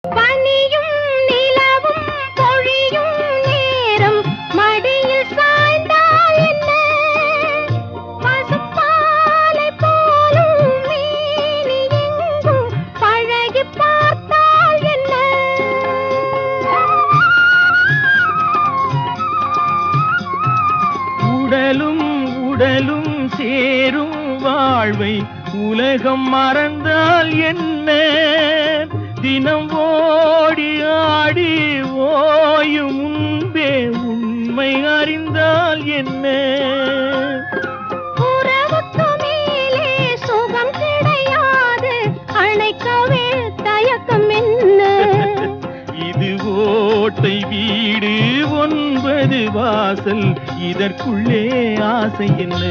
பனியும் நிலவும் பொழியும் நேரம் மடியில் சாய்ந்தால் என்ன, பசுப்பாலை போலும் மேனி எங்கும் பழகி பார்த்தால் என்ன. உடலும் உடலும் சேரும் வாழ்வை உலகம் மறந்தால் என்ன, தினம் ஓடி ஆடி ஓயும் முன்பே உண்மை அறிந்தால் என்ன. உறவுக்கு மேலே சுகம் கிடையாது, அணைக்கவே தயக்கம் என்ன. இது ஓட்டை வீடு 9 வாசல், இதற்குள்ளே ஆசை என்ன.